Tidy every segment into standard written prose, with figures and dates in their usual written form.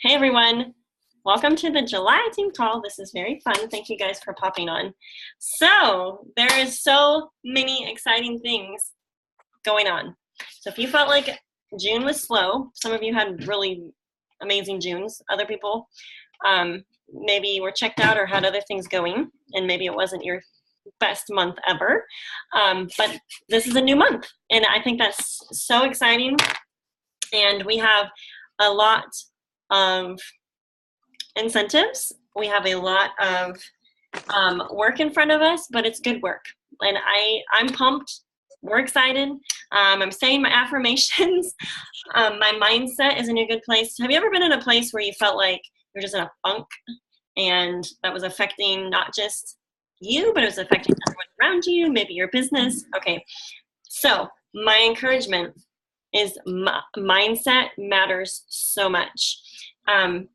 Hey everyone, welcome to the July team call. This is very fun. Thank you guys for popping on. So there is so many exciting things going on. So if you felt like June was slow, some of you had really amazing Junes. Other people maybe were checked out or had other things going, and maybe it wasn't your best month ever. But this is a new month, and I think that's so exciting. And we have a lot of incentives. We have a lot of work in front of us, but it's good work. And I'm pumped. We're excited. I'm saying my affirmations. My mindset is in a good place. Have you ever been in a place where you felt like you're just in a funk and that was affecting not just you, but it was affecting everyone around you, maybe your business? Okay. So my encouragement is mindset matters so much. And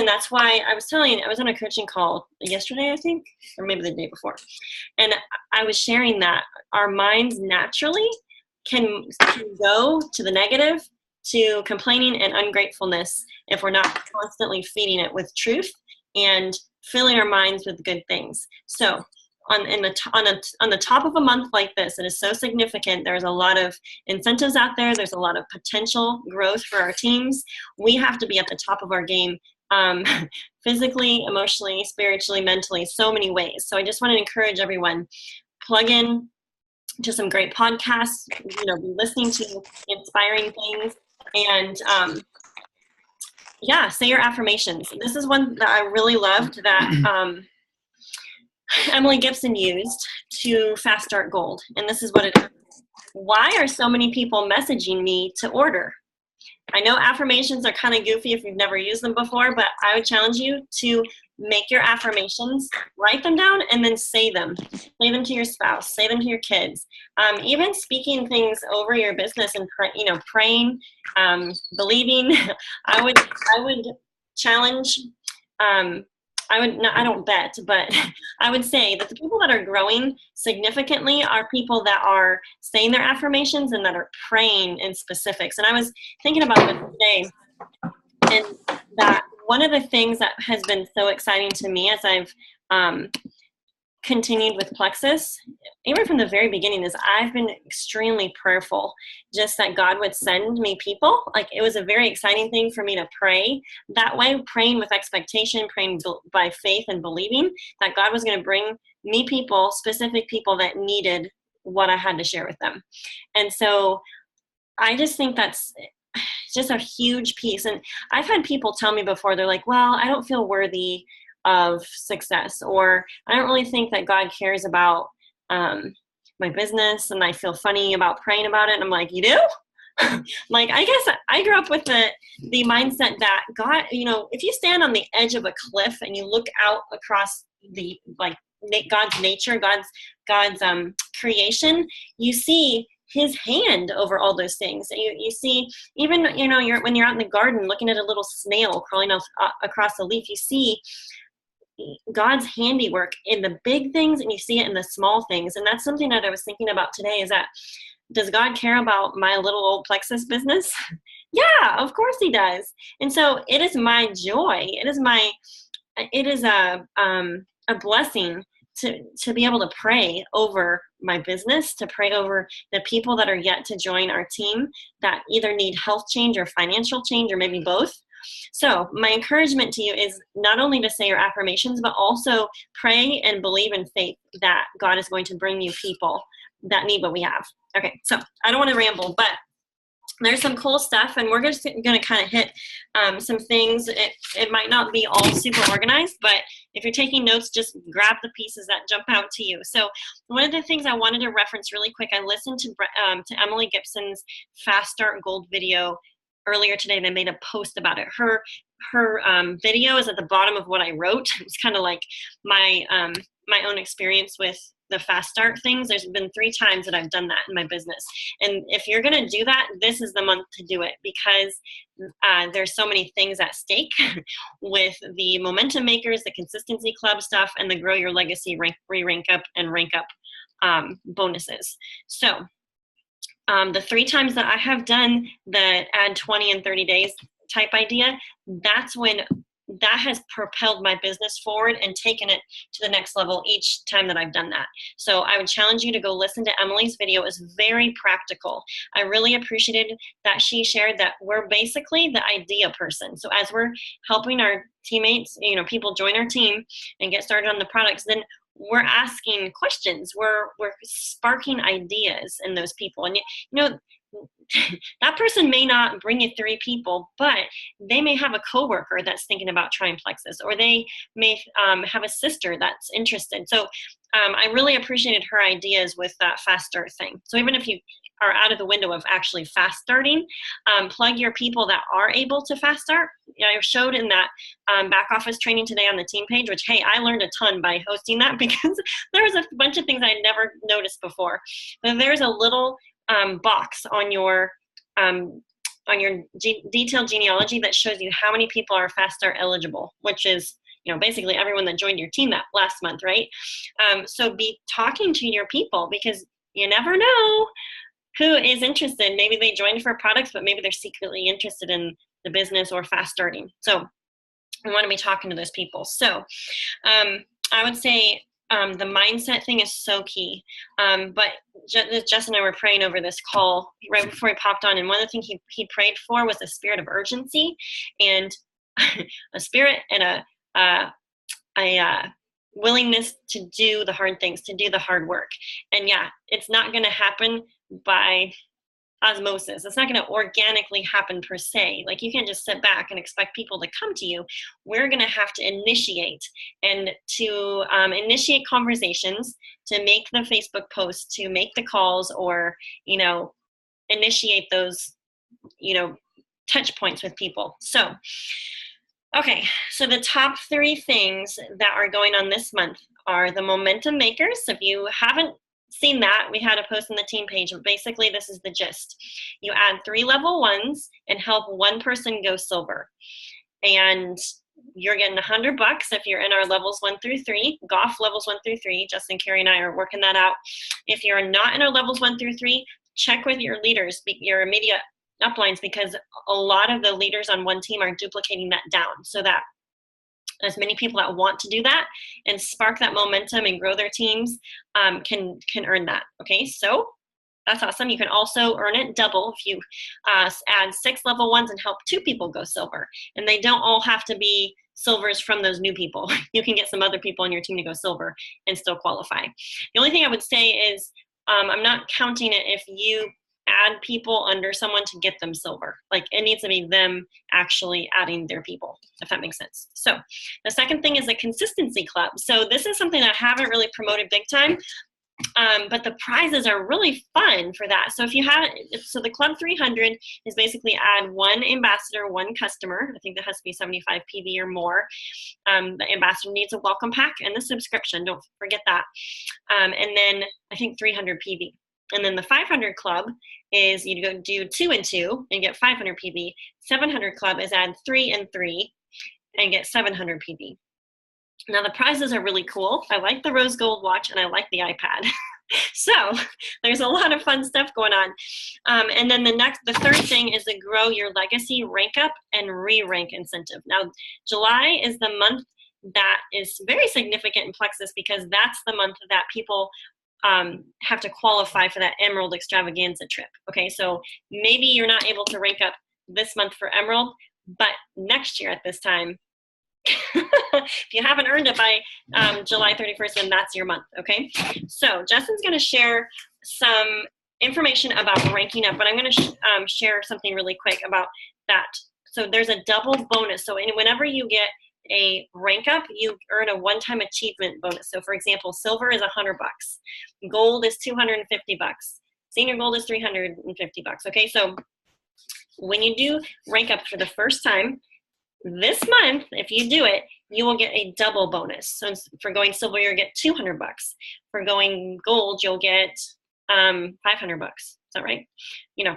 that's why I was on a coaching call yesterday, I think, or maybe the day before. And I was sharing that our minds naturally can go to the negative, to complaining and ungratefulness if we're not constantly feeding it with truth and filling our minds with good things. So on the top of a month like this, it is so significant. There's a lot of incentives out there. There's a lot of potential growth for our teams. We have to be at the top of our game, physically, emotionally, spiritually, mentally, so many ways. So I just want to encourage everyone, plug in to some great podcasts, be listening to inspiring things, and say your affirmations. This is one that I really loved that Emily Gibson used to fast start gold. And this is what it is. Why are so many people messaging me to order? I know affirmations are kind of goofy if you've never used them before, but I would challenge you to make your affirmations, write them down, and then say them. Say them to your spouse, say them to your kids. Even speaking things over your business and praying, believing. I would challenge. I don't bet, but I would say that the people that are growing significantly are people that are saying their affirmations and that are praying in specifics. And I was thinking about this today, and that one of the things that has been so exciting to me as I've continued with Plexus, even from the very beginning, is I've been extremely prayerful, just that God would send me people. Like, it was a very exciting thing for me to pray that way, praying with expectation, praying by faith and believing that God was going to bring me people, specific people that needed what I had to share with them. And so I just think that's just a huge piece. And I've had people tell me before, they're like, well, I don't feel worthy of success, or I don't really think that God cares about my business, and I feel funny about praying about it. And I'm like, you do? Like, I guess I grew up with the mindset that God, if you stand on the edge of a cliff and you look out across the God's nature, God's creation, you see His hand over all those things. You see, even when you're out in the garden looking at a little snail crawling across a leaf, you see God's handiwork in the big things, and you see it in the small things. And that's something that I was thinking about today, is that, does God care about my little old Plexus business? Yeah, of course He does. And so it is my joy. It is a blessing to be able to pray over my business, to pray over the people that are yet to join our team that either need health change or financial change, or maybe both. So my encouragement to you is not only to say your affirmations, but also pray and believe in faith that God is going to bring you people that need what we have. Okay, so I don't want to ramble, but there's some cool stuff, and we're just going to kind of hit some things. It might not be all super organized, but if you're taking notes, just grab the pieces that jump out to you. So one of the things I wanted to reference really quick, I listened to Emily Gibson's Fast Start Gold video earlier today, and I made a post about it. Her video is at the bottom of what I wrote. It's kind of like my own experience with the fast start things. There's been 3 times that I've done that in my business. And if you're going to do that, this is the month to do it, because there's so many things at stake with the momentum makers, the consistency club stuff, and the grow your legacy rank up and rank up bonuses. So the 3 times that I have done the add 20 in 30 days type idea, that's when that has propelled my business forward and taken it to the next level each time that I've done that. So I would challenge you to go listen to Emily's video. It's very practical. I really appreciated that she shared that we're basically the idea person. So as we're helping our teammates, people join our team and get started on the products, then we're asking questions. We're sparking ideas in those people. And that person may not bring you 3 people, but they may have a coworker that's thinking about trying Plexus, or they may have a sister that's interested. So I really appreciated her ideas with that fast start thing. So even if you are out of the window of actually fast starting, plug your people that are able to fast start. I showed in that back office training today on the team page, which, hey, I learned a ton by hosting that because there was a bunch of things I had never noticed before. But there's a little box on your detailed genealogy that shows you how many people are fast start eligible, which is basically everyone that joined your team that last month, right? So be talking to your people, because you never know who is interested. Maybe they joined for products, but maybe they're secretly interested in the business or fast starting. So we want to be talking to those people. So I would say the mindset thing is so key. But Jess and I were praying over this call right before he popped on, and one of the things he prayed for was a spirit of urgency and a spirit and a willingness to do the hard things, to do the hard work. And yeah, it's not going to happen by osmosis. It's not going to organically happen per se. Like, you can't just sit back and expect people to come to you. We're going to have to initiate, and to initiate conversations, to make the Facebook posts, to make the calls, or initiate those touch points with people. So okay, so the top 3 things that are going on this month are the momentum makers. So if you haven't seen that, we had a post on the team page, but basically this is the gist. You add 3 level 1s and help 1 person go silver. And you're getting $100 if you're in our levels 1 through 3, golf levels 1 through 3. Justin, Carrie, and I are working that out. If you're not in our levels 1 through 3, check with your leaders, your immediate uplines, because a lot of the leaders on one team are duplicating that down, so that as many people that want to do that and spark that momentum and grow their teams can earn that. Okay, so that's awesome. You can also earn it double if you add 6 level 1s and help 2 people go silver. And they don't all have to be silvers from those new people. You can get some other people on your team to go silver and still qualify. The only thing I would say is I'm not counting it if you add people under someone to get them silver. Like, it needs to be them actually adding their people, if that makes sense. So the second thing is a consistency club. So this is something I haven't really promoted big time, but the prizes are really fun for that. So if you haven't, so the Club 300 is basically add 1 ambassador, 1 customer. I think that has to be 75 PV or more. The ambassador needs a welcome pack and the subscription. Don't forget that. And then I think 300 PV. And then the 500 club is you go do 2 and 2 and get 500 PV. 700 club is add 3 and 3 and get 700 PV. Now the prizes are really cool. I like the rose gold watch and I like the iPad. So there's a lot of fun stuff going on. And then the third thing is the grow your legacy rank up and re-rank incentive. Now July is the month that is very significant in Plexus, because that's the month that people have to qualify for that Emerald Extravaganza trip. Okay, so maybe you're not able to rank up this month for Emerald, but next year at this time, if you haven't earned it by July 31st, then that's your month. Okay, so Justin's going to share some information about ranking up, but I'm going to share something really quick about that. So there's a double bonus. So whenever you get a rank up, you earn a one-time achievement bonus. So for example, silver is $100, gold is $250, senior gold is $350. Okay, so when you do rank up for the first time this month, if you do it, you will get a double bonus. So for going silver, you'll get $200. For going gold, you'll get $500. Is that right?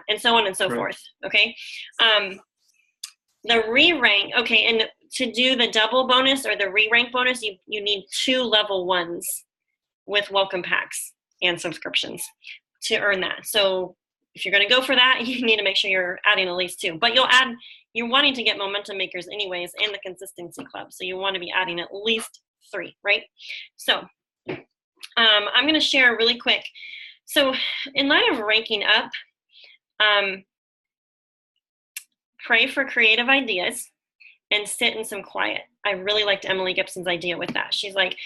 And so on and so forth. Okay. The re-rank, okay, and to do the double bonus or the re-rank bonus, you need 2 level 1s with welcome packs and subscriptions to earn that. So if you're going to go for that, you need to make sure you're adding at least 2. But you're wanting to get momentum makers anyways in the consistency club. So you want to be adding at least 3, right? So I'm going to share really quick. So in light of ranking up, pray for creative ideas and sit in some quiet. I really liked Emily Gibson's idea with that. She's like,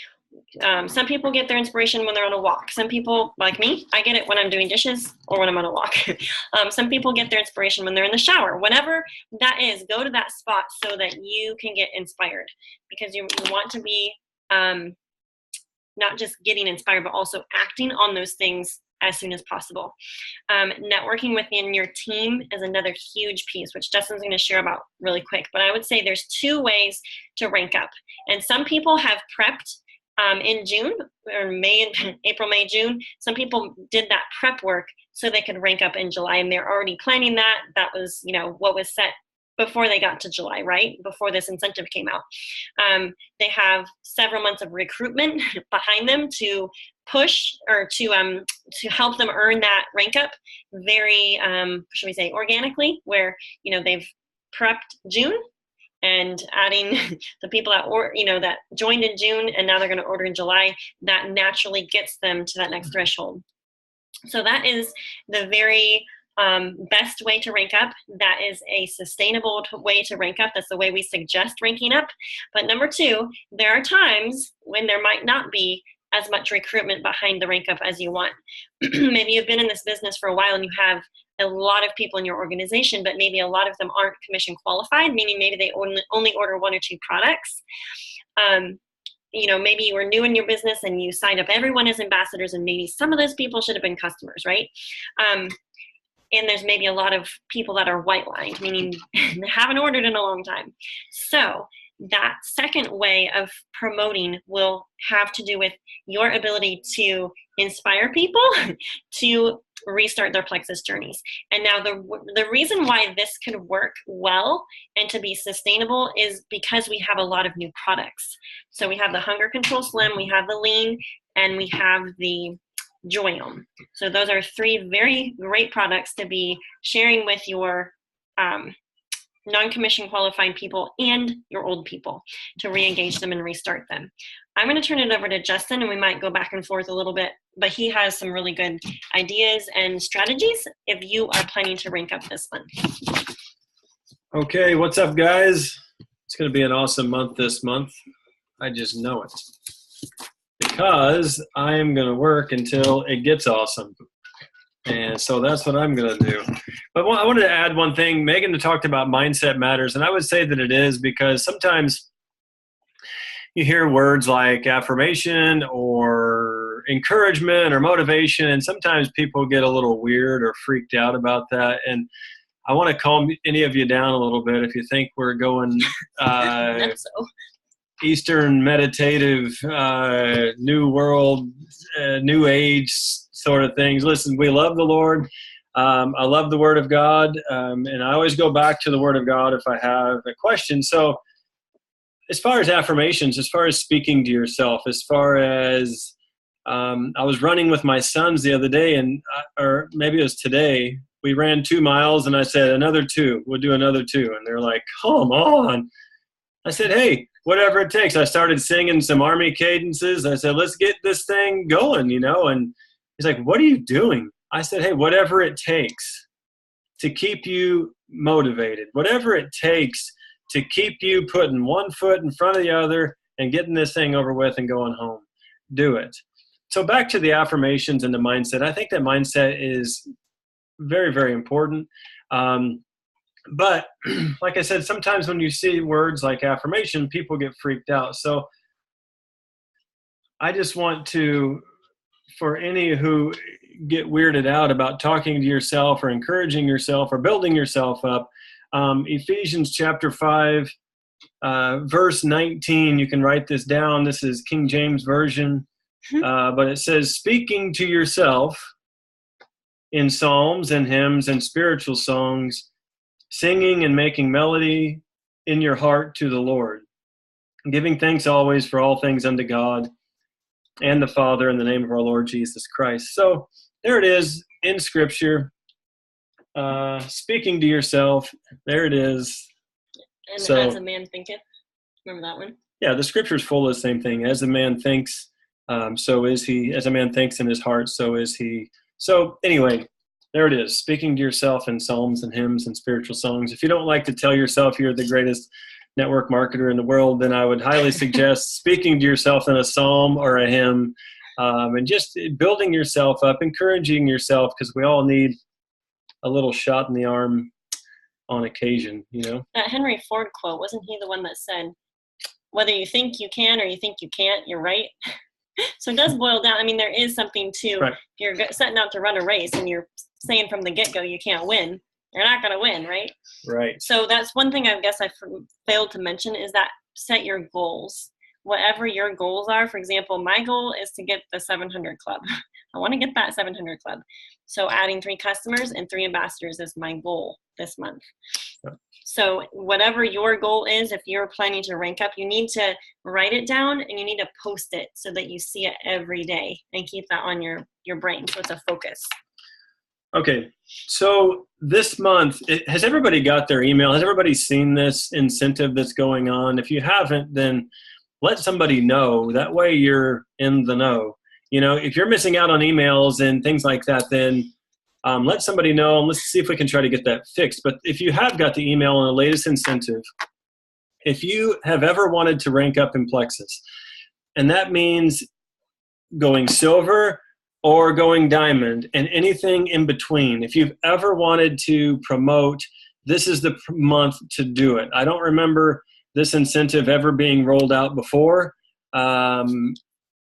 some people get their inspiration when they're on a walk. Some people, like me, I get it when I'm doing dishes or when I'm on a walk. Some people get their inspiration when they're in the shower. Whatever that is, go to that spot so that you can get inspired, because you want to be not just getting inspired, but also acting on those things as soon as possible. Networking within your team is another huge piece, which Justin's going to share about really quick. But I would say there's 2 ways to rank up. And some people have prepped in June or April, May, June. Some people did that prep work so they could rank up in July, and they're already planning that. That was, what was set before they got to July, right? Before this incentive came out. They have several months of recruitment behind them to push or to help them earn that rank up very, should we say, organically, where, they've prepped June and adding the people that joined in June and now they're going to order in July. That naturally gets them to that next threshold. So that is the very best way to rank up. That is a sustainable way to rank up. That's the way we suggest ranking up. But number 2, there are times when there might not be as much recruitment behind the rank up as you want. Maybe you've been in this business for a while and you have a lot of people in your organization, but maybe a lot of them aren't commission qualified, meaning maybe they only order 1 or 2 products. Maybe you were new in your business and you signed up everyone as ambassadors, and maybe some of those people should have been customers, right? And there's maybe a lot of people that are white lined, meaning they haven't ordered in a long time. So that second way of promoting will have to do with your ability to inspire people to restart their Plexus journeys. And now the reason why this could work well and to be sustainable is because we have a lot of new products. So we have the Hunger Control Slim, we have the Lean, and we have the Joyome. So those are 3 very great products to be sharing with your non-commission qualified people and your old people to re-engage them and restart them. I'm going to turn it over to Justin, and we might go back and forth a little bit, but he has some really good ideas and strategies if you are planning to rank up this month. Okay, what's up, guys? It's going to be an awesome month this month. I just know it, because I am going to work until it gets awesome. And so that's what I'm going to do. But I wanted to add one thing. Megan talked about mindset matters, and I would say that it is, because sometimes you hear words like affirmation or encouragement or motivation, and sometimes people get a little weird or freaked out about that. And I want to calm any of you down a little bit if you think we're going Eastern meditative, new world, new age sort of things. Listen, we love the Lord. I love the Word of God, and I always go back to the Word of God if I have a question. So as far as affirmations, as far as speaking to yourself, as far as I was running with my sons the other day, or maybe it was today, we ran 2 miles, and I said, another 2, we'll do another 2. And they're like, come on. I said, hey, whatever it takes. I started singing some army cadences. I said, let's get this thing going, and he's like, what are you doing? I said, hey, whatever it takes to keep you motivated, whatever it takes to keep you putting one foot in front of the other and getting this thing over with and going home, do it. So back to the affirmations and the mindset. I think that mindset is very, very important. But like I said, sometimes when you see words like affirmation, people get freaked out. So I just want to, for any who get weirded out about talking to yourself or encouraging yourself or building yourself up, Ephesians chapter 5, verse 19, you can write this down. This is King James Version. But it says, speaking to yourself in psalms and hymns and spiritual songs, singing and making melody in your heart to the Lord, giving thanks always for all things unto God and the Father in the name of our Lord Jesus Christ. So there it is in Scripture. Speaking to yourself, there it is. And So, as a man thinketh. Remember that one? Yeah, the scripture is full of the same thing. As a man thinks, so is he. As a man thinks in his heart, so is he. So anyway, there it is. Speaking to yourself in psalms and hymns and spiritual songs. If you don't like to tell yourself you're the greatest network marketer in the world, then I would highly suggest speaking to yourself in a psalm or a hymn, and just building yourself up, encouraging yourself, because we all need a little shot in the arm on occasion, you know. That Henry Ford quote, wasn't he the one that said, whether you think you can or you think you can't, you're right? So it does boil down. I mean, there is something to, Right. if you're setting out to run a race and you're saying from the get-go you can't win, you're not going to win, right? Right. So that's one thing I guess I failed to mention, is that set your goals. Whatever your goals are. For example, my goal is to get the 700 club. I want to get that 700 club. So adding 3 customers and 3 ambassadors is my goal this month. Yep. So whatever your goal is, if you're planning to rank up, you need to write it down and you need to post it so that you see it every day and keep that on your brain. So it's a focus. Okay, so this month, has everybody got their email? Has everybody seen this incentive that's going on? If you haven't, then let somebody know. That way you're in the know. You know, if you're missing out on emails and things like that, then let somebody know, and let's see if we can try to get that fixed. But if you have got the email on the latest incentive, if you have ever wanted to rank up in Plexus, and that means going silver or going diamond and anything in between, if you've ever wanted to promote, this is the month to do it. I don't remember this incentive ever being rolled out before.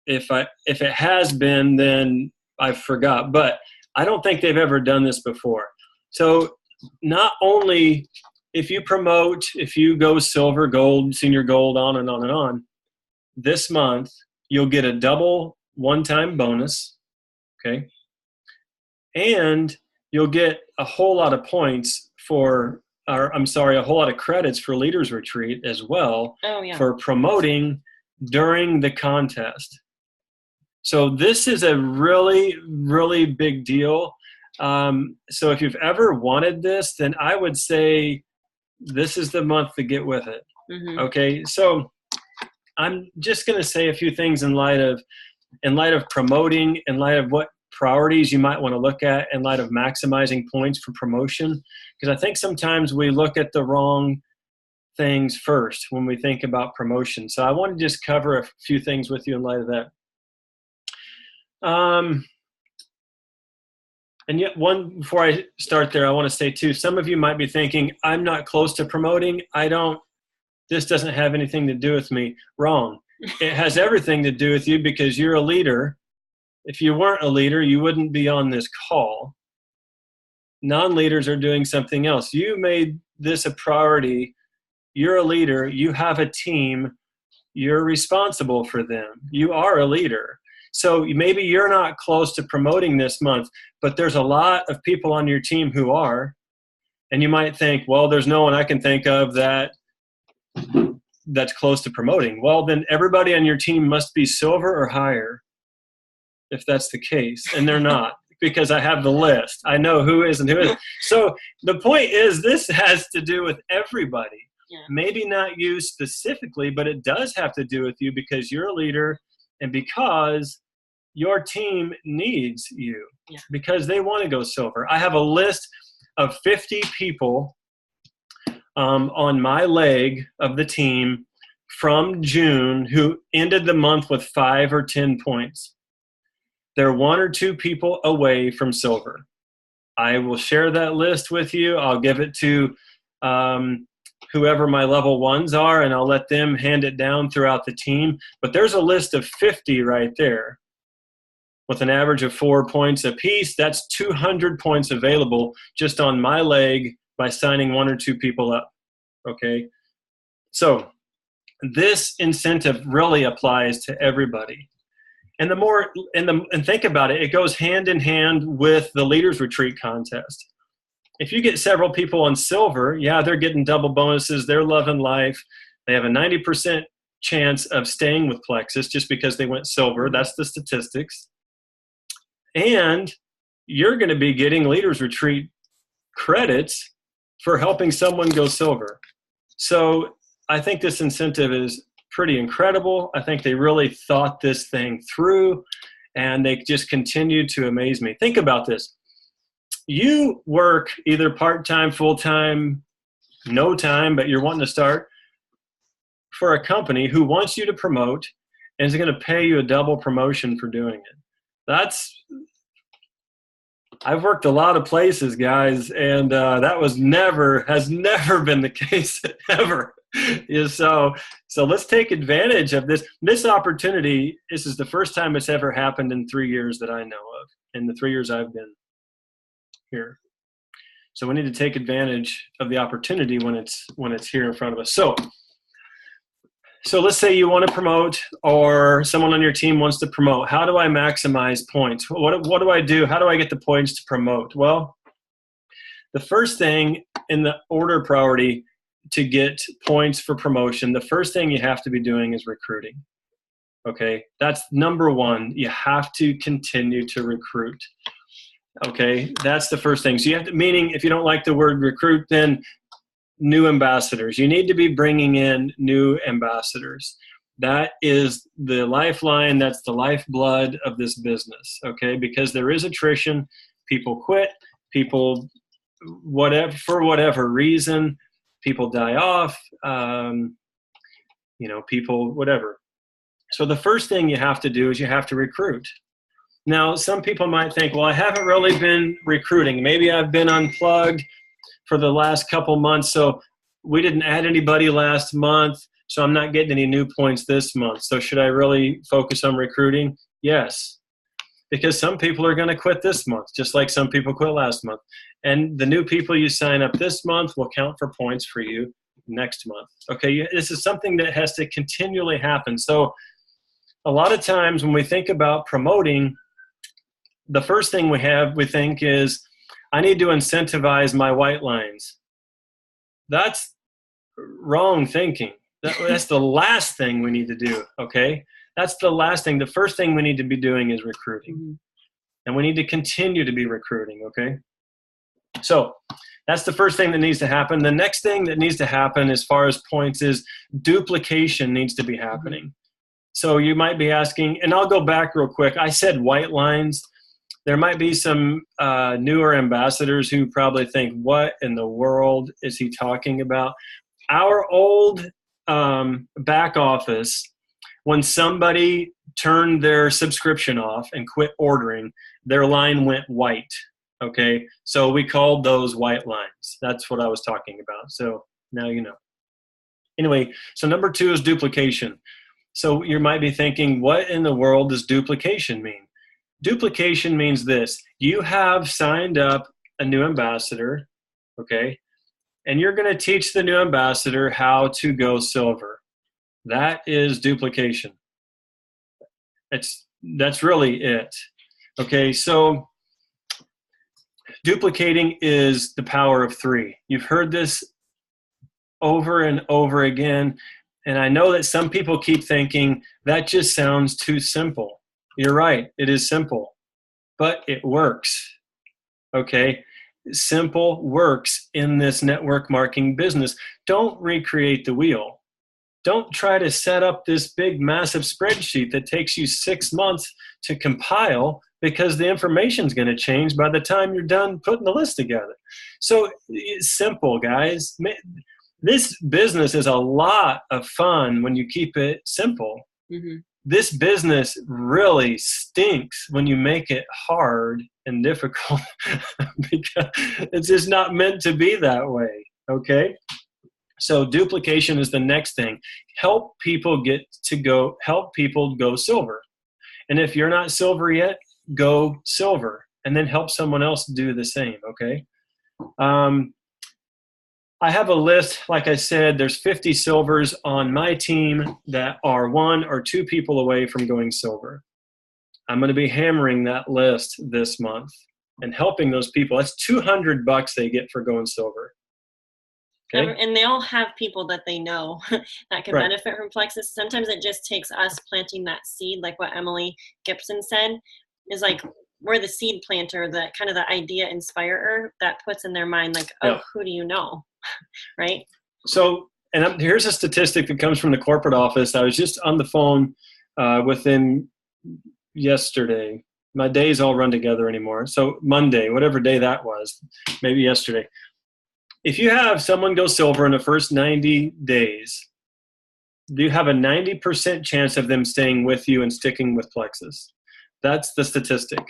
If it has been, then I forgot. But I don't think they've ever done this before. So not only if you promote, if you go silver, gold, senior gold, on and on and on, this month you'll get a double one-time bonus, okay? And you'll get a whole lot of points for, or I'm sorry, a whole lot of credits for Leaders Retreat as well. Oh, yeah. For promoting during the contest. So this is a really, really big deal. So if you've ever wanted this, then I would say this is the month to get with it. Mm-hmm. Okay, so I'm just going to say a few things in light of promoting, in light of what priorities you might want to look at, in light of maximizing points for promotion, because I think sometimes we look at the wrong things first when we think about promotion. So I want to just cover a few things with you in light of that. And yet, before I start there, I want to say too, some of you might be thinking, I'm not close to promoting. This doesn't have anything to do with me. Wrong. It has everything to do with you, because you're a leader. If you weren't a leader, you wouldn't be on this call. Non-leaders are doing something else. You made this a priority. You're a leader. You have a team. You're responsible for them. You are a leader. So maybe you're not close to promoting this month, but there's a lot of people on your team who are. And you might think, well, there's no one I can think of that's close to promoting. Well, then everybody on your team must be silver or higher, if that's the case. And they're not, because I have the list. I know who is and who isn't. So the point is, this has to do with everybody. Yeah. Maybe not you specifically, but it does have to do with you, because you're a leader and because your team needs you. Yeah. Because they want to go silver. I have a list of 50 people on my leg of the team from June who ended the month with 5 or 10 points. They're 1 or 2 people away from silver. I will share that list with you. I'll give it to whoever my level 1s are, and I'll let them hand it down throughout the team. But there's a list of 50 right there with an average of 4 points apiece. That's 200 points available just on my leg by signing 1 or 2 people up. Okay? So this incentive really applies to everybody. And and think about it, it goes hand in hand with the Leaders Retreat contest. If you get several people on silver, yeah, they're getting double bonuses. They're loving life. They have a 90% chance of staying with Plexus just because they went silver. That's the statistics. And you're going to be getting Leaders Retreat credits for helping someone go silver. So I think this incentive is pretty incredible. I think they really thought this thing through, and they just continue to amaze me. Think about this. You work either part-time, full-time, no time, but you're wanting to start for a company who wants you to promote and is going to pay you a double promotion for doing it. I've worked a lot of places, guys, and that has never been the case ever. So let's take advantage of this opportunity. This is the first time it's ever happened in 3 years that I know of, in the 3 years I've been here. So we need to take advantage of the opportunity when it's here in front of us. So let's say you want to promote, or someone on your team wants to promote. How do I maximize points? What do I do? How do I get the points to promote? Well, the first thing in the order priority to get points for promotion, the first thing you have to be doing is recruiting. Okay, that's number one. You have to continue to recruit. Okay, that's the first thing. So you have to, meaning if you don't like the word recruit, then new ambassadors. You need to be bringing in new ambassadors. That is the lifeline. That's the lifeblood of this business. Okay, because there is attrition. People quit. People, for whatever reason, people die off. People, whatever. So the first thing you have to do is you have to recruit. Now, some people might think, well, I haven't really been recruiting. Maybe I've been unplugged for the last couple months, so we didn't add anybody last month, so I'm not getting any new points this month. So should I really focus on recruiting? Yes, because some people are going to quit this month, just like some people quit last month. And the new people you sign up this month will count for points for you next month. Okay, this is something that has to continually happen. So a lot of times when we think about promoting, the first thing we think is, I need to incentivize my white lines. That's wrong thinking. That's the last thing we need to do, okay? That's the last thing. The first thing we need to be doing is recruiting. Mm-hmm. And we need to continue to be recruiting, okay? So that's the first thing that needs to happen. The next thing that needs to happen as far as points is duplication needs to be happening. Mm-hmm. So you might be asking, and I'll go back real quick. I said white lines. There might be some newer ambassadors who probably think, what in the world is he talking about? Our old back office, when somebody turned their subscription off and quit ordering, their line went white, okay? So we called those white lines. That's what I was talking about. So now you know. Anyway, so number 2 is duplication. So you might be thinking, what in the world does duplication mean? Duplication means this. You have signed up a new ambassador, okay? And you're going to teach the new ambassador how to go silver. That is duplication. That's really it. Okay, so duplicating is the power of 3. You've heard this over and over again, and I know that some people keep thinking, that just sounds too simple. You're right, it is simple, but it works, okay? Simple works in this network marketing business. Don't recreate the wheel. Don't try to set up this big, massive spreadsheet that takes you 6 months to compile, because the information is going to change by the time you're done putting the list together. So it's simple, guys. This business is a lot of fun when you keep it simple. Mm-hmm. This business really stinks when you make it hard and difficult because it's just not meant to be that way, okay? So duplication is the next thing. Help people go silver. And if you're not silver yet, go silver, and then help someone else do the same, okay? I have a list, like I said, there's 50 silvers on my team that are 1 or 2 people away from going silver. I'm going to be hammering that list this month and helping those people. That's $200 they get for going silver. Okay? And they all have people that they know that can benefit from Plexus. Sometimes it just takes us planting that seed, like what Emily Gibson said, is like, we're the seed planter, the kind of the idea inspirer that puts in their mind like, oh, Yeah. who do you know? Right. So, and here's a statistic that comes from the corporate office. I was just on the phone with them yesterday. My days all run together anymore. So Monday, whatever day that was, maybe yesterday. If you have someone go silver in the first 90 days, you have a 90% chance of them staying with you and sticking with Plexus. That's the statistic.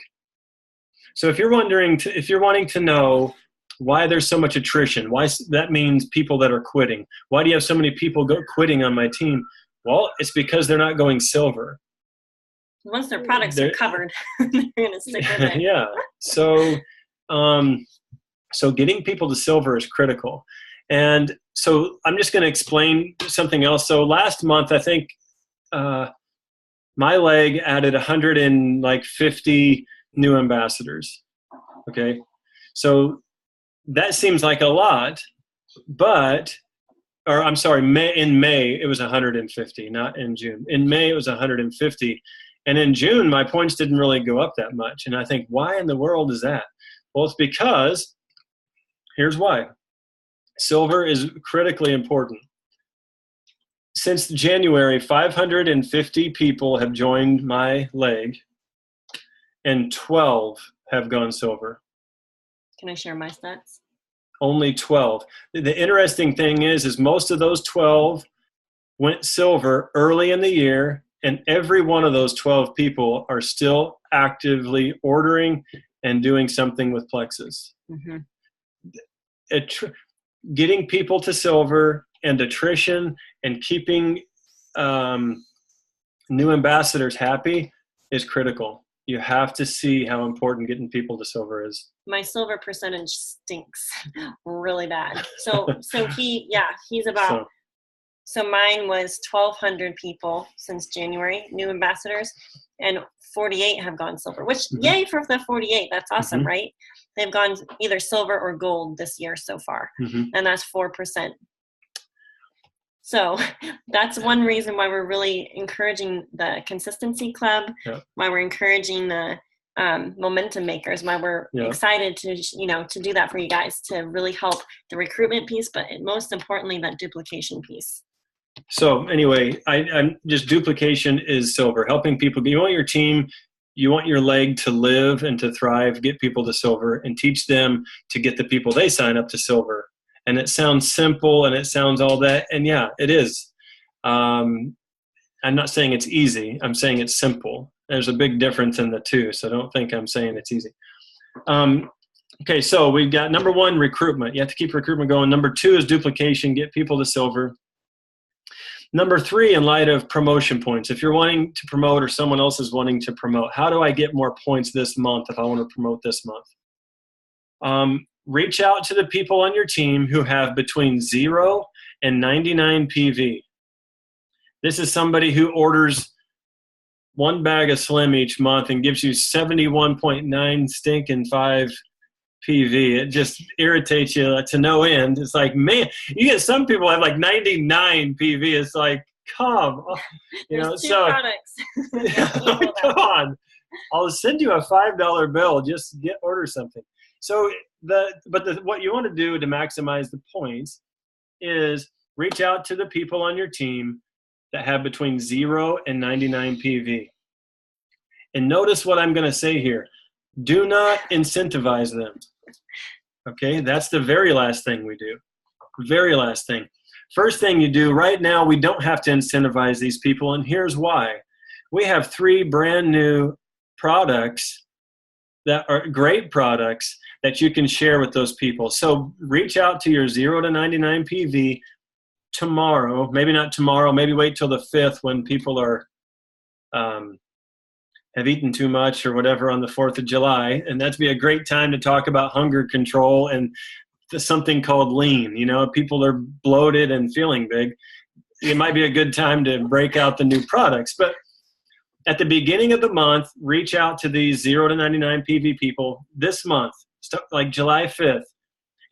So if you're wanting to know why there's so much attrition, why that means people that are quitting, why do you have so many people quitting on my team? Well, it's because they're not going silver. Once their products are covered, they're going to stick with it. Yeah. So, so getting people to silver is critical. And so I'm just going to explain something else. So last month, I think my leg added 150 new ambassadors. Okay. So that seems like a lot, in May, it was 150, not in June. In May, it was 150. And in June, my points didn't really go up that much. And I think, why in the world is that? Well, it's because, here's why. Silver is critically important. Since January, 550 people have joined my leg, and 12 have gone silver. Can I share my stats? Only 12. The interesting thing is most of those 12 went silver early in the year, and every one of those 12 people are still actively ordering and doing something with Plexus. Mm-hmm. Getting people to silver and attrition and keeping new ambassadors happy is critical. You have to see how important getting people to silver is. My silver percentage stinks really bad. So he's about, so mine was 1,200 people since January, new ambassadors, and 48 have gone silver, which yay for the 48. That's awesome, right? They've gone either silver or gold this year so far, and that's 4%. So that's one reason why we're really encouraging the consistency club, why we're encouraging the momentum makers, why we're excited to, to do that for you guys, to really help the recruitment piece, but most importantly, that duplication piece. So anyway, I'm just duplication is silver, helping people. You want your team, you want your leg to live and to thrive, get people to silver and teach them to get the people they sign up to silver. And it sounds simple and it sounds all that. And yeah, it is. I'm not saying it's easy. I'm saying it's simple. There's a big difference in the two. So don't think I'm saying it's easy. Okay, so we've got number one, recruitment. You have to keep recruitment going. Number two is duplication, get people to silver. Number three, in light of promotion points, if you're wanting to promote or someone else is wanting to promote, how do I get more points this month if I want to promote this month? Reach out to the people on your team who have between 0 and 99 PV. This is somebody who orders one bag of Slim each month and gives you 71.9 stinking 5 PV. It just irritates you to no end. It's like, man, you get some people have like 99 PV. It's like, come on. There's two products. Come on. I'll send you a $5 bill. Just order something. So what you want to do to maximize the points is reach out to the people on your team that have between 0 and 99 PV. And notice what I'm going to say here. Do not incentivize them. Okay, that's the very last thing we do. Very last thing. First thing you do right now, we don't have to incentivize these people, and here's why. We have 3 brand new products that are great products that you can share with those people. So reach out to your 0 to 99 PV tomorrow. Maybe not tomorrow. Maybe wait till the 5th when people are have eaten too much or whatever on the 4th of July. And that'd be a great time to talk about hunger control and something called lean. People are bloated and feeling big. It might be a good time to break out the new products. But at the beginning of the month, reach out to these 0 to 99 PV people this month, like July 5th,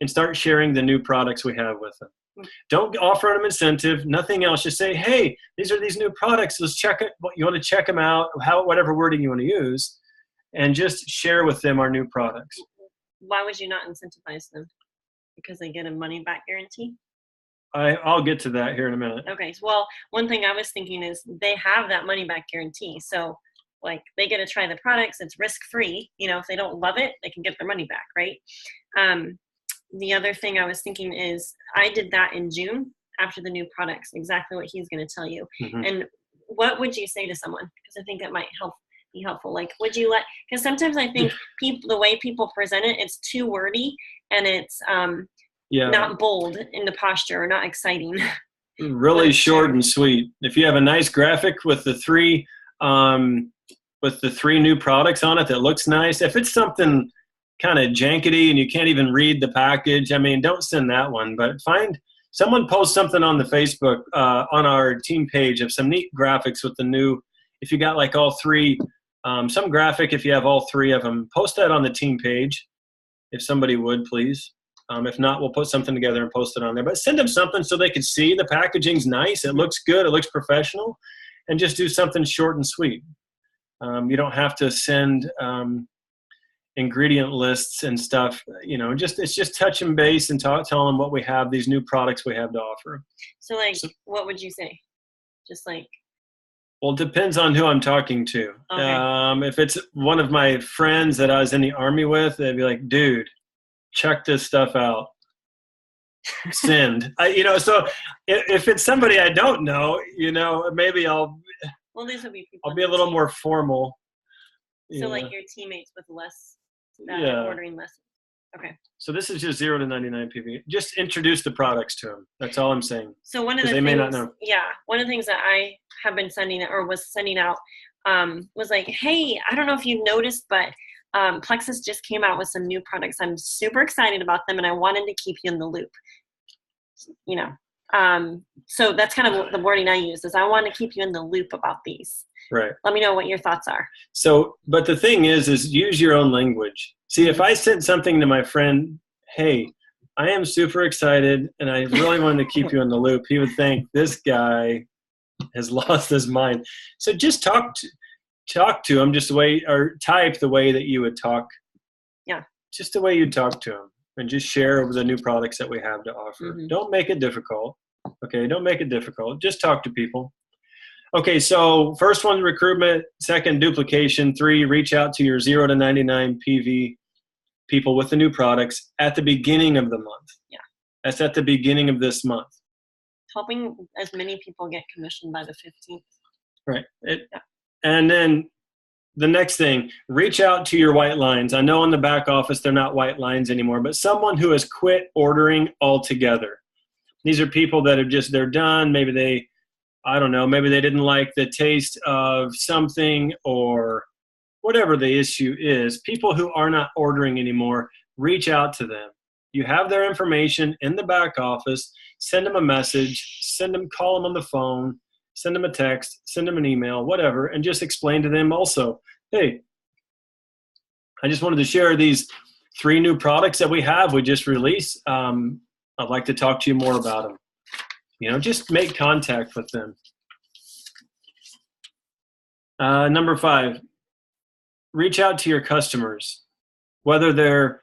and start sharing the new products we have with them. Don't offer them incentive, nothing else. Just say, hey, these are these new products. Let's check it. You want to check them out, whatever wording you want to use. and just share with them our new products. Why would you not incentivize them? Because they get a money back guarantee? I'll get to that here in a minute. Okay. Well, one thing I was thinking is they have that money back guarantee. So like they get to try the products. It's risk free. If they don't love it, they can get their money back. Right. The other thing I was thinking is I did that in June after the new products, exactly what he's going to tell you. Mm-hmm. And what would you say to someone? Because I think that might be helpful. Like, would you because sometimes I think the way people present it, it's too wordy and it's not bold in the posture or not exciting. Really short and sweet. If you have a nice graphic with the three new products on it that looks nice, if it's something kind of jankety and you can't even read the package, don't send that one. But find someone, post something on the Facebook on our team page of some neat graphics with the new. If you got like all three, some graphic, if you have all three of them, post that on the team page. If somebody would, please. If not, we'll put something together and post it on there. But send them something so they can see the packaging's nice. It looks good. It looks professional. And just do something short and sweet. You don't have to send ingredient lists and stuff. It's just touch and base and tell them what we have, these new products we have to offer. So what would you say? Just like. Well, it depends on who I'm talking to. Okay. If it's one of my friends that I was in the Army with, they'd be like, dude, check this stuff out. Send. So if it's somebody I don't know, maybe these would be people. I'll be a little more formal. So like your teammates with less, ordering less. Okay. So this is just 0 to 99 PV. Just introduce the products to them. That's all I'm saying. So one of the things, may not know. Yeah, one of the things that I have been sending out was like, hey, I don't know if you've noticed, but Plexus just came out with some new products. I'm super excited about them, and I wanted to keep you in the loop. So that's kind of the wording I use is I want to keep you in the loop about these. Right. Let me know what your thoughts are. So, but the thing is use your own language. See, if I sent something to my friend, hey, I am super excited and I really wanted to keep you in the loop, he would think this guy has lost his mind. So just talk to him just the way, or type the way that you would talk. Yeah. Just the way you talk to him and just share over the new products that we have to offer. Mm-hmm. Don't make it difficult. Okay. Don't make it difficult. Just talk to people. Okay, so first one, recruitment. Second, duplication. 3, reach out to your 0 to 99 PV people with the new products at the beginning of the month. Yeah. That's at the beginning of this month. Helping as many people get commissioned by the 15th. Right. And then the next thing, reach out to your white lines. I know in the back office they're not white lines anymore, but someone who has quit ordering altogether. These are people that they're done. Maybe maybe they didn't like the taste of something or whatever the issue is. People who are not ordering anymore, reach out to them. You have their information in the back office. Send them a message. Call them on the phone. Send them a text. Send them an email, whatever, and just explain to them also, hey, I just wanted to share these 3 new products that we just released. I'd like to talk to you more about them. Just make contact with them. Number 5, reach out to your customers, whether they're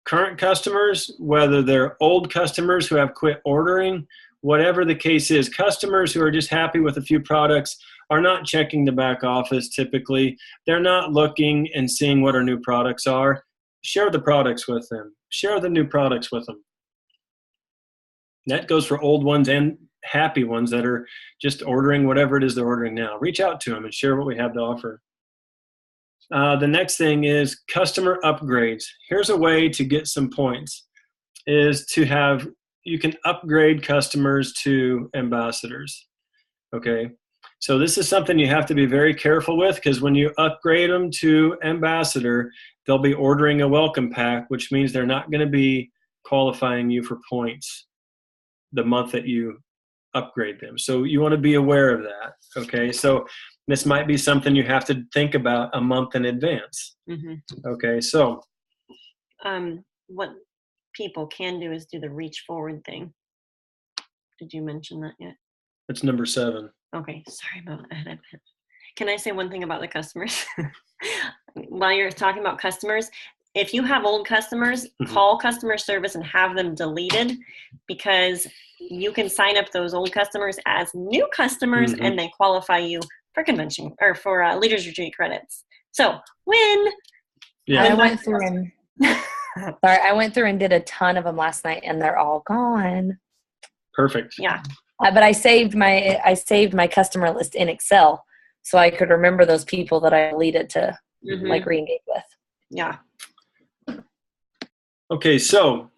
current customers, whether they're old customers who have quit ordering, whatever the case is. Customers who are just happy with a few products are not checking the back office typically. They're not looking and seeing what our new products are. Share the products with them. Share the new products with them. That goes for old ones and happy ones that are just ordering whatever it is they're ordering now. Reach out to them and share what we have to offer. The next thing is customer upgrades. Here's a way to get some points, is you can upgrade customers to ambassadors. Okay. So this is something you have to be very careful with, because when you upgrade them to ambassador, they'll be ordering a welcome pack, which means they're not going to be qualifying you for points the month that you upgrade them. So you want to be aware of that. Okay. So this might be something you have to think about a month in advance. Mm-hmm. Okay. So what people can do is do the reach forward thing. Did you mention that yet? It's number 7. Okay. Sorry about that. Can I say one thing about the customers? while you're talking about customers, if you have old customers, call customer service and have them deleted, because you can sign up those old customers as new customers and they qualify you for convention or for Leaders Retreat credits. So Yeah. I went through and I went through and did a ton of them last night, and they're all gone. Perfect. Yeah. But I saved my customer list in Excel, so I could remember those people that I deleted to like re-engage with. Yeah. Okay, so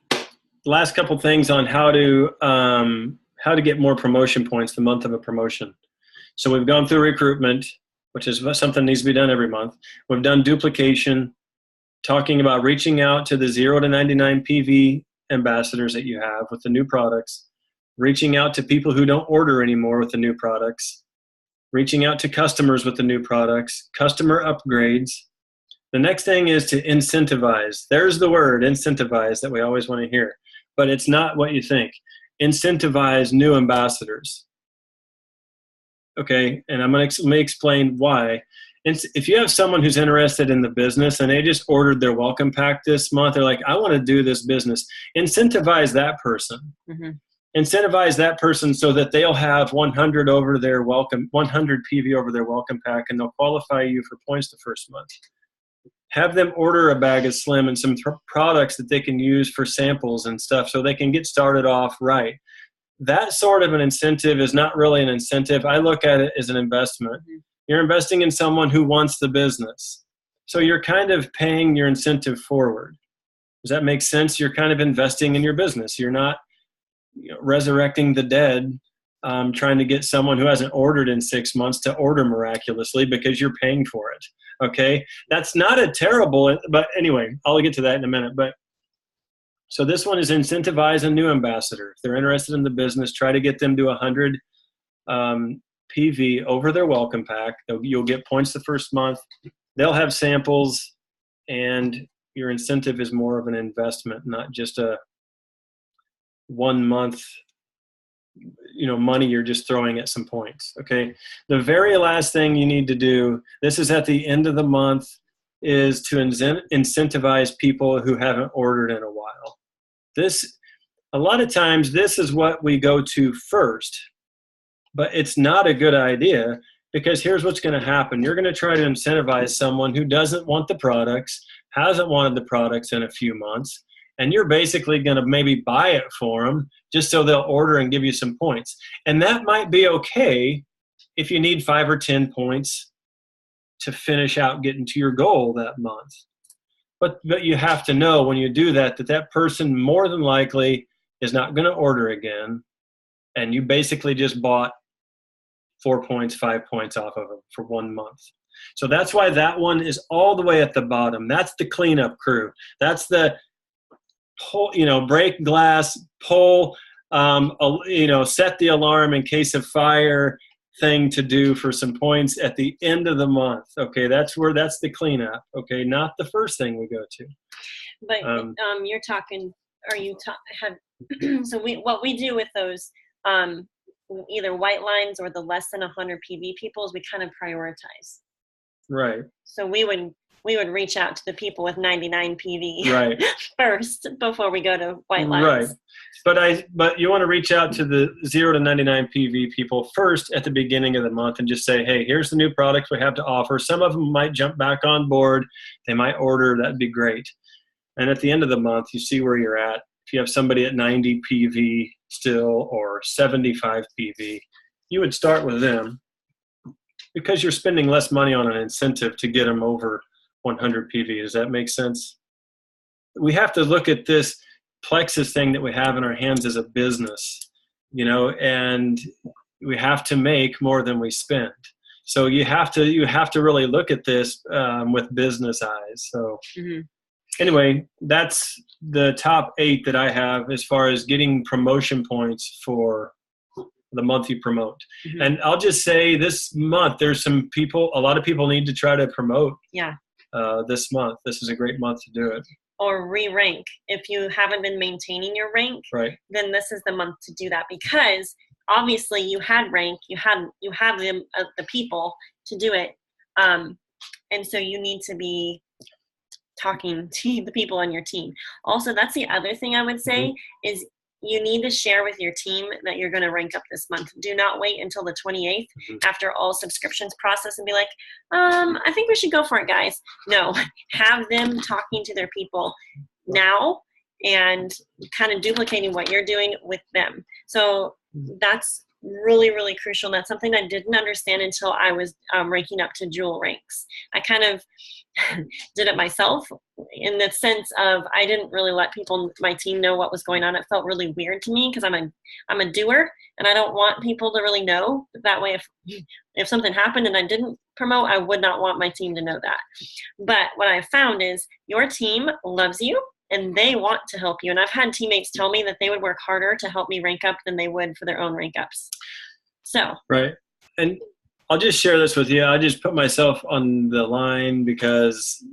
last couple things on how to get more promotion points the month of a promotion. So we've gone through recruitment, which is something that needs to be done every month. We've done duplication, talking about reaching out to the 0 to 99 PV ambassadors that you have with the new products, reaching out to people who don't order anymore with the new products, reaching out to customers with the new products, customer upgrades. The next thing is to incentivize. There's the word, incentivize, that we always want to hear, but it's not what you think. Incentivize new ambassadors. Okay, and let me explain why. If you have someone who's interested in the business and they just ordered their welcome pack this month, they're like, I want to do this business. Incentivize that person. Incentivize that person so that they'll have 100 over their 100 PV over their welcome pack, and they'll qualify you for points the first month. Have them order a bag of Slim and some products that they can use for samples and stuff so they can get started off right. That sort of an incentive is not really an incentive. I look at it as an investment. You're investing in someone who wants the business. So you're kind of paying your incentive forward. Does that make sense? You're kind of investing in your business. You're not resurrecting the dead, trying to get someone who hasn't ordered in 6 months to order miraculously because you're paying for it. Okay, that's not a terrible, but anyway, I'll get to that in a minute. But so this one is incentivize a new ambassador. If they're interested in the business, try to get them to 100 PV over their welcome pack. You'll get points the first month. They'll have samples, and your incentive is more of an investment, not just a 1 month money you're just throwing at some points. Okay, the very last thing you need to do, this is at the end of the month, is to incentivize people who haven't ordered in a while. A lot of times this is what we go to first, but it's not a good idea, because here's what's going to happen. You're going to try to incentivize someone who doesn't want the products, hasn't wanted the products in a few months, and you're basically going to maybe buy it for them just so they'll order and give you some points. And that might be okay if you need 5 or 10 points to finish out getting to your goal that month. But you have to know when you do that that person more than likely is not going to order again, and you basically just bought 4 points, 5 points off of them for 1 month. So that's why that one is all the way at the bottom. That's the cleanup crew. That's the pull, break glass, pull, set the alarm in case of fire thing to do for some points at the end of the month. Okay, that's the cleanup. Okay, not the first thing we go to. But you're talking, or so what we do with those either white lines or the less than 100 PV people is we kind of prioritize. Right. So we would reach out to the people with 99 PV right. first before we go to white lines. Right. But you want to reach out to the 0 to 99 PV people first at the beginning of the month and just say, hey, here's the new products we have to offer. Some of them might jump back on board. They might order. That'd be great. And at the end of the month, you see where you're at. If you have somebody at 90 PV still or 75 PV, you would start with them because you're spending less money on an incentive to get them over 100 PV. Does that make sense? We have to look at this Plexus thing that we have in our hands as a business, and we have to make more than we spend. So you have to really look at this with business eyes. So anyway, that's the top 8 that I have as far as getting promotion points for the month you promote. And I'll just say this month, there's a lot of people need to try to promote. Yeah. This month. This is a great month to do it. Or re-rank. If you haven't been maintaining your rank, right, then this is the month to do that, because obviously you had rank, you have the people to do it, and And so you need to be talking to the people on your team. Also, that's the other thing I would say is you need to share with your team that you're going to rank up this month. Do not wait until the 28th after all subscriptions process and be like, I think we should go for it, guys. No, have them talking to their people now and kind of duplicating what you're doing with them. So that's really, really crucial. That's something I didn't understand until I was ranking up to jewel ranks. I kind of did it myself in the sense of I didn't really let people, my team, know what was going on. It felt really weird to me because I'm a doer and I don't want people to really know. That way, if something happened and I didn't promote, I would not want my team to know that. But what I found is your team loves you and they want to help you. And I've had teammates tell me that they would work harder to help me rank up than they would for their own rank ups. So. Right. And I'll just share this with you. I just put myself on the line because,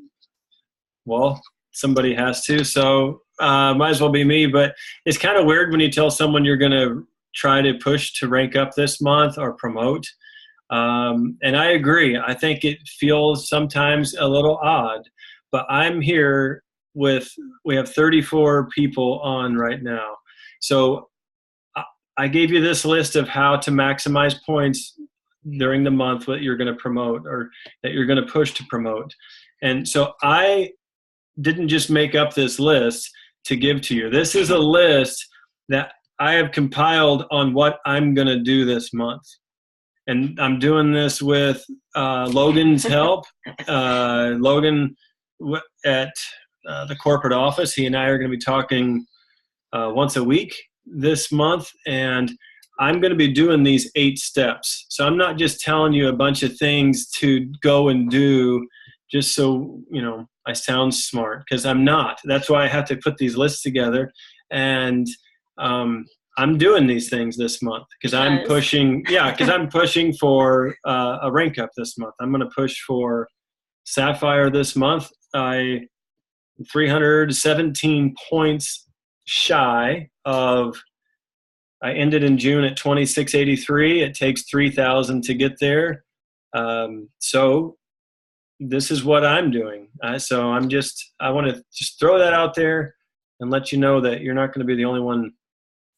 well, somebody has to. So might as well be me. But it's kind of weird when you tell someone you're going to try to push to rank up this month or promote. And I agree. I think it feels sometimes a little odd. But I'm here we have 34 people on right now. So I gave you this list of how to maximize points during the month that you're going to promote or that you're going to push to promote. And so I didn't just make up this list to give to you. This is a list that I have compiled on what I'm going to do this month. And I'm doing this with Logan's help. Logan at the corporate office, he and I are going to be talking once a week this month, and I'm going to be doing these 8 steps. So I'm not just telling you a bunch of things to go and do just so, I sound smart, because I'm not. That's why I have to put these lists together, and I'm doing these things this month because I'm pushing. Yeah, because I'm pushing for a rank up this month. I'm going to push for Sapphire this month. 317 points shy of. I ended in June at 2683. It takes 3,000 to get there. So this is what I'm doing. So I want to just throw that out there and let you know that you're not going to be the only one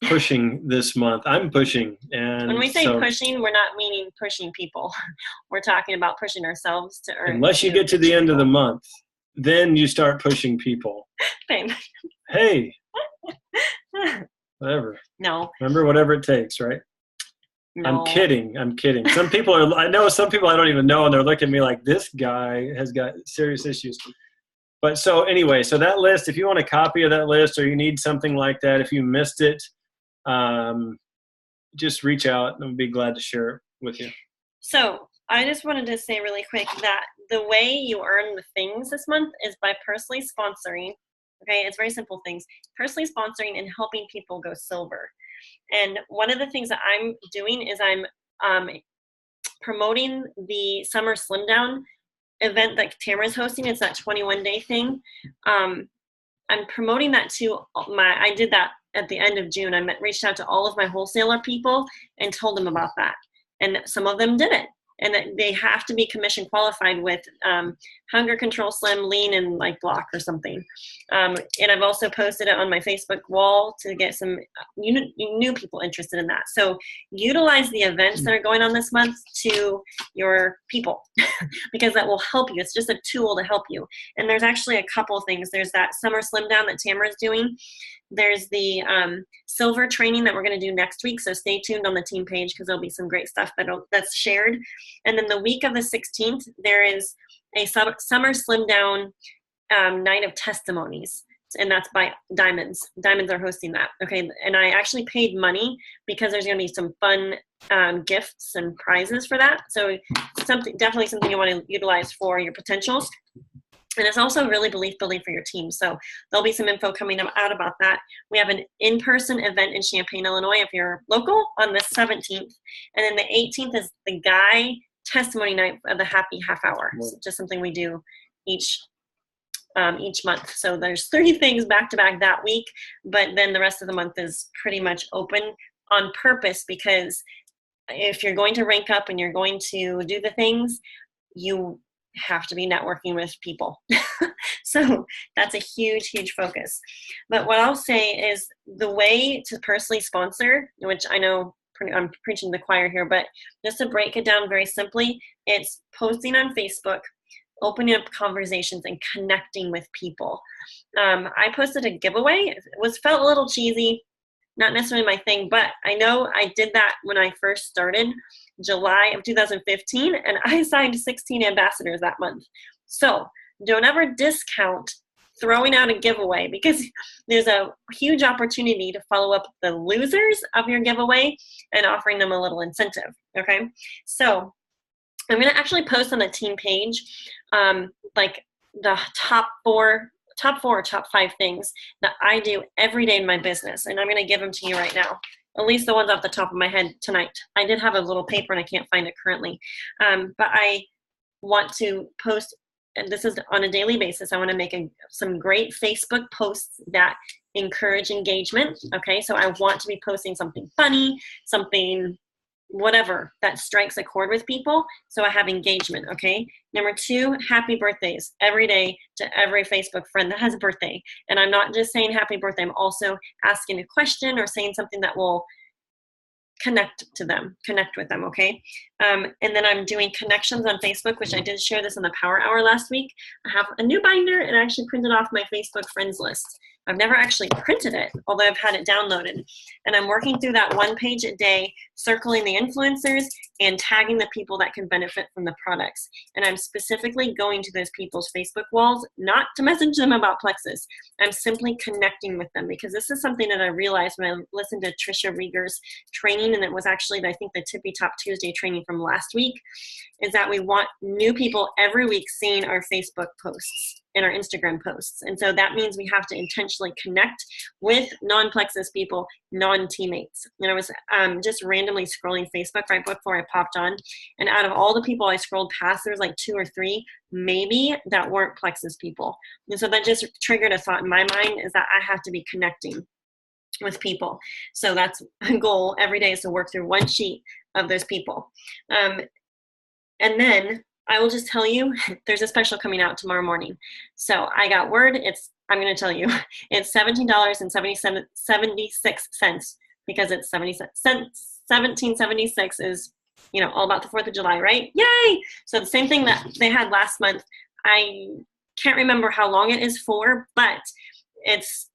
pushing this month. I'm pushing. And when we say pushing, we're not meaning pushing people. We're talking about pushing ourselves to earn. Unless you get to the end of the month, then you start pushing people. Hey. Whatever. No. Remember, whatever it takes, right? No. I'm kidding. Some people I know some people I don't even know, and they're looking at me like, this guy has got serious issues. But so anyway, so that list, if you want a copy of that list or you need something like that, if you missed it, just reach out and we'll be glad to share it with you. So I just wanted to say really quick that the way you earn the things this month is by personally sponsoring. Okay, it's very simple things. Personally sponsoring and helping people go silver. And one of the things that I'm doing is I'm promoting the Summer Slim Down event that Tamara's hosting. It's that 21-day thing. I'm promoting that to I did that at the end of June. I reached out to all of my wholesaler people and told them about that. And some of them did it. And that they have to be commission qualified with Hunger Control Slim, Lean, and like Block or something. And I've also posted it on my Facebook wall to get some new people interested in that. So utilize the events that are going on this month to your people because that will help you. It's just a tool to help you. And there's actually a couple of things. There's that Summer Slim Down that Tamara's doing. There's the silver training that we're going to do next week. So stay tuned on the team page because there'll be some great stuff that's shared. And then the week of the 16th, there is a Summer Slim Down night of testimonies. And that's by Diamonds. Diamonds are hosting that. Okay. And I actually paid money because there's going to be some fun gifts and prizes for that. So definitely something you want to utilize for your potentials. And it's also really belief building for your team. So there'll be some info coming out about that. We have an in-person event in Champaign, Illinois, if you're local, on the 17th. And then the 18th is the Guy Testimony Night of the Happy Half Hour. It's just something we do each month. So there's 30 things back to back that week, but then the rest of the month is pretty much open on purpose because if you're going to rank up and you're going to do the things, you have to be networking with people. So that's a huge, huge focus. But what I'll say is the way to personally sponsor, which I know I'm preaching to the choir here, but just to break it down very simply, it's posting on Facebook, opening up conversations, and connecting with people. I posted a giveaway. It felt a little cheesy, not necessarily my thing, but I know I did that when I first started, July of 2015, and I signed 16 ambassadors that month. So don't ever discount throwing out a giveaway, because there's a huge opportunity to follow up the losers of your giveaway and offering them a little incentive, okay? So I'm going to actually post on the team page like the top four or top five things that I do every day in my business, and I'm going to give them to you right now. At least the ones off the top of my head tonight. I did have a little paper and I can't find it currently, but I want to post, and this is on a daily basis. I want to make some great Facebook posts that encourage engagement. Okay, so I want to be posting something funny, something whatever that strikes a chord with people, so I have engagement. Okay, number 2, happy birthdays every day to every Facebook friend that has a birthday. And I'm not just saying happy birthday, I'm also asking a question or saying something that will connect with them. Okay, and then I'm doing connections on Facebook, which I did share this in the Power Hour last week. I have a new binder and I actually printed off my Facebook friends list. I've never actually printed it, although I've had it downloaded. And I'm working through that one page a day, circling the influencers and tagging the people that can benefit from the products. And I'm specifically going to those people's Facebook walls, not to message them about Plexus. I'm simply connecting with them, because this is something that I realized when I listened to Trisha Rieger's training, and it was actually, I think, the Tippy Top Tuesday training from last week, is that we want new people every week seeing our Facebook posts and our Instagram posts. And so that means we have to intentionally connect with non-Plexus people, non-teammates. And I was just randomly scrolling Facebook right before I popped on, and out of all the people I scrolled past, there's like 2 or 3 maybe that weren't Plexus people. And so that just triggered a thought in my mind, is that I have to be connecting with people. So that's a goal every day, is to work through one sheet of those people. And then I will just tell you, there's a special coming out tomorrow morning. So I got word, I'm going to tell you, it's $17.76, because it's 1776 is, all about the 4th of July, right? Yay! So the same thing that they had last month. I can't remember how long it is for, but it's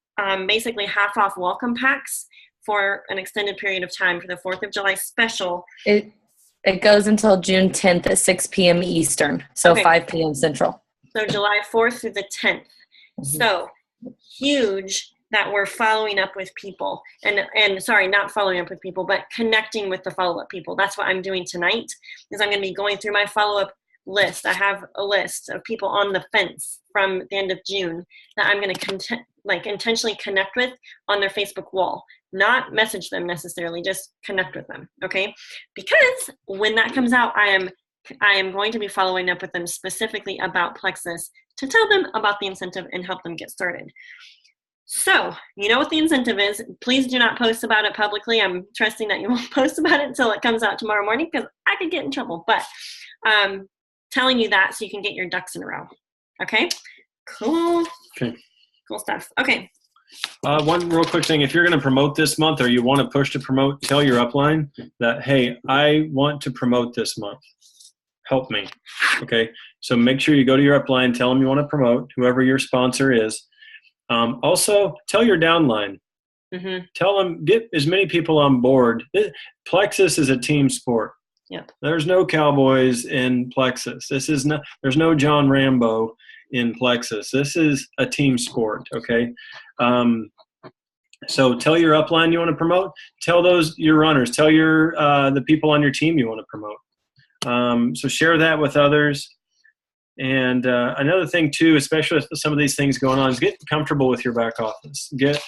basically half off welcome packs for an extended period of time for the 4th of July special. It goes until June 10th at 6 p.m. Eastern, so okay. 5 p.m. Central. So July 4th through the 10th. Mm-hmm. So huge that we're following up with people. And sorry, not following up with people, but connecting with the follow-up people. That's what I'm doing tonight, is I'm going to be going through my follow-up list. I have a list of people on the fence from the end of June that I'm going to intentionally connect with on their Facebook wall. Not message them necessarily, just connect with them, okay? Because when that comes out, I am going to be following up with them specifically about Plexus to tell them about the incentive and help them get started. So, you know what the incentive is. Please do not post about it publicly. I'm trusting that you won't post about it until it comes out tomorrow morning, because I could get in trouble. But telling you that so you can get your ducks in a row. Okay? Cool. Okay. Cool stuff. Okay. One real quick thing. If you're going to promote this month, or you want to push to promote, tell your upline that, hey, I want to promote this month. Help me. Okay? So make sure you go to your upline, tell them you want to promote, whoever your sponsor is. Also, tell your downline. Mm-hmm. Tell them, get as many people on board. Plexus is a team sport. Yep. There's no cowboys in Plexus. There's no John Rambo in Plexus. This is a team sport, okay? So tell your upline you want to promote. Tell your runners. Tell the people on your team you want to promote. So share that with others. And another thing too, especially with some of these things going on, is get comfortable with your back office. Get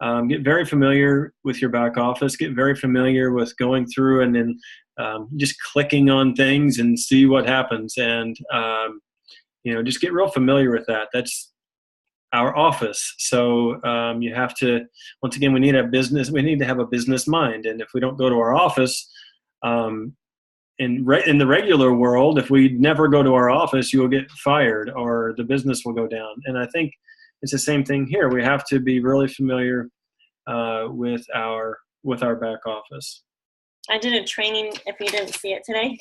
very familiar with your back office. Get very familiar with going through and then just clicking on things and see what happens. And just get real familiar with that. That's our office. So you have to, once again, we need to have a business mind. And if we don't go to our office, in the regular world, if we never go to our office, you will get fired or the business will go down. And I think it's the same thing here. We have to be really familiar with our back office. I did a training, if you didn't see it today,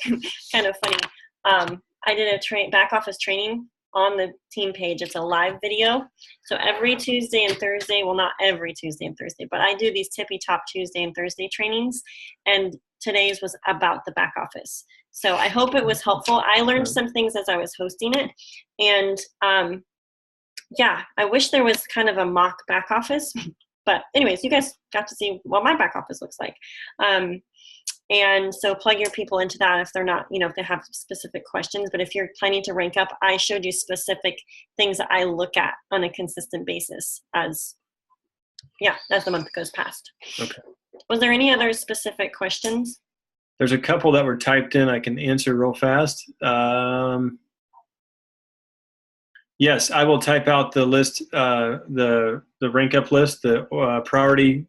kind of funny. I did a back office training on the team page. It's a live video. So every Tuesday and Thursday, well, not every Tuesday and Thursday, but I do these Tippy Top Tuesday and Thursday trainings. And today's was about the back office. So I hope it was helpful. I learned some things as I was hosting it. And yeah, I wish there was kind of a mock back office. But anyways, you guys got to see what my back office looks like. And so plug your people into that if they're not, if they have specific questions. But if you're planning to rank up, I showed you specific things that I look at on a consistent basis as the month goes past. Okay. Was there any other specific questions? There's a couple that were typed in I can answer real fast. Yes, I will type out the list, the rank up list, the priority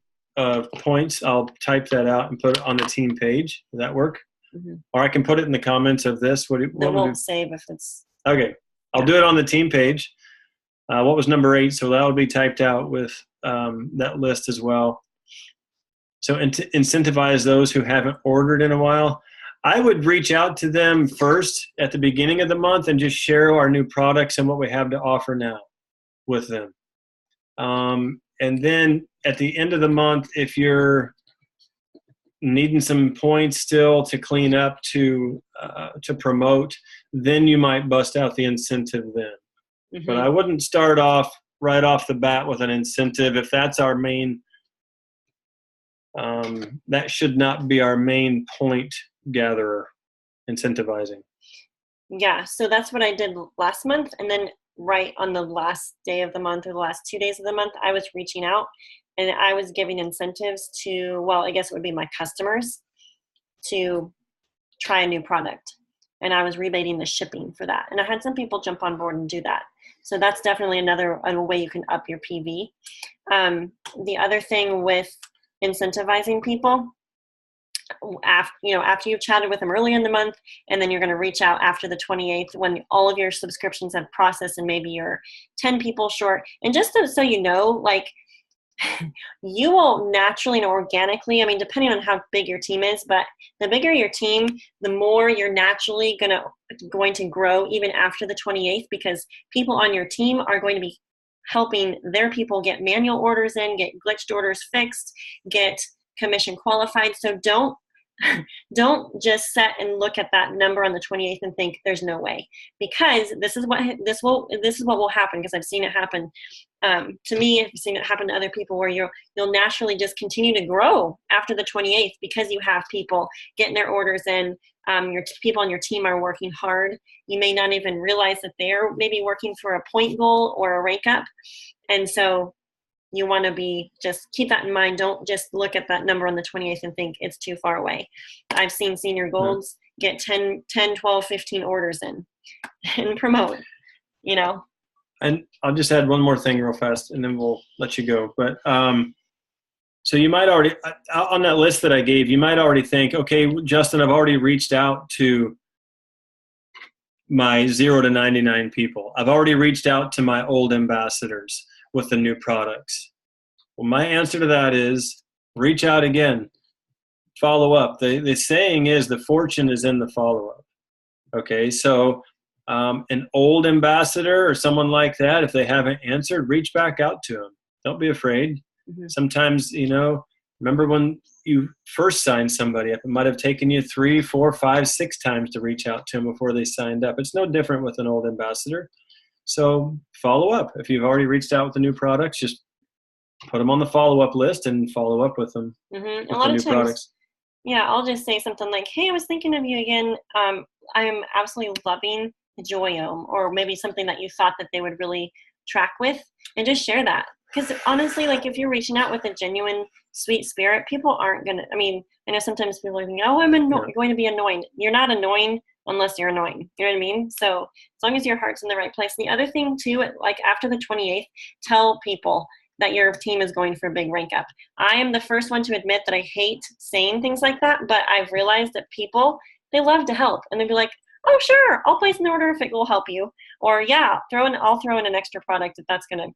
points. I'll type that out and put it on the team page. Does that work? Mm-hmm. Or I can put it in the comments of this. It won't save if it's... Okay. I'll do it on the team page. What was number 8? So that'll be typed out with that list as well. So incentivize those who haven't ordered in a while. I would reach out to them first at the beginning of the month and just share our new products and what we have to offer now with them. And then at the end of the month, if you're needing some points still to clean up to promote, then you might bust out the incentive then. Mm-hmm. But I wouldn't start off right off the bat with an incentive. If that's our main, that should not be our main point gatherer, incentivizing. Yeah, so that's what I did last month. And then right on the last day of the month or the last 2 days of the month, I was reaching out and I was giving incentives to, well, I guess it would be my customers to try a new product. And I was rebating the shipping for that. And I had some people jump on board and do that. So that's definitely another way you can up your PV. The other thing with incentivizing people, after you've chatted with them early in the month, and then you're going to reach out after the 28th when all of your subscriptions have processed and maybe you're 10 people short. And just so you know, like, you will naturally and organically, depending on how big your team is, but the bigger your team, the more you're naturally going to grow even after the 28th, because people on your team are going to be helping their people get manual orders in, get glitched orders fixed, get commission qualified. So don't just set and look at that number on the 28th and think there's no way, because this is what will happen, because I've seen it happen to me. I've seen it happen to other people where you'll naturally just continue to grow after the 28th because you have people getting their orders in. Your people on your team are working hard. You may not even realize that they're maybe working for a point goal or a rank up. And so you want to just keep that in mind. Don't just look at that number on the 28th and think it's too far away. I've seen senior golds get 10, 12, 15 orders in and promote, And I'll just add one more thing real fast and then we'll let you go. But so you might already, on that list that I gave, you might already think, okay, Justin, I've already reached out to my 0 to 99 people. I've already reached out to my old ambassadors with the new products. Well, my answer to that is reach out again, follow up. The saying is the fortune is in the follow-up. Okay, so an old ambassador or someone like that, if they haven't answered, reach back out to them. Don't be afraid. Mm-hmm. Sometimes, remember when you first signed somebody up, it might have taken you 3, 4, 5, 6 times to reach out to them before they signed up. It's no different with an old ambassador. So follow up. If you've already reached out with the new products, just put them on the follow-up list and follow up with them. Mm-hmm. With a lot of times, products. Yeah, I'll just say something like, hey, I was thinking of you again. I'm absolutely loving the Joyome, or maybe something that you thought that they would really track with, and just share that. Because honestly, like, if you're reaching out with a genuine sweet spirit, people aren't going to, I know sometimes people are thinking, oh, I'm going to be annoying. You're not annoying unless you're annoying. You know what I mean? So as long as your heart's in the right place. And the other thing too, like after the 28th, tell people that your team is going for a big rank up. I am the first one to admit that I hate saying things like that, but I've realized that people They love to help. And they'd be like, oh, sure, I'll place an order if it will help you. Or yeah, I'll throw in an extra product if that's going to,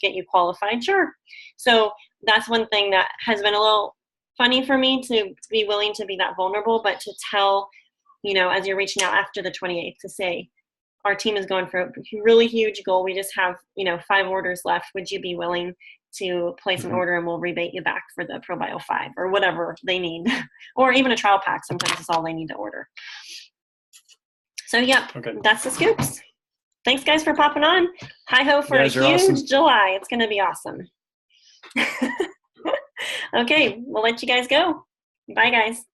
get you qualified. Sure. So that's one thing that has been a little funny for me, to be willing to be that vulnerable, but to tell, as you're reaching out after the 28th, to say, our team is going for a really huge goal. We just have, 5 orders left. Would you be willing to place an order, and we'll rebate you back for the ProBio 5 or whatever they need, or even a trial pack. Sometimes it's all they need to order. So yeah, That's the scoops. Thanks guys for popping on. Hi-ho for a huge awesome. July. It's going to be awesome. Okay, we'll let you guys go. Bye guys.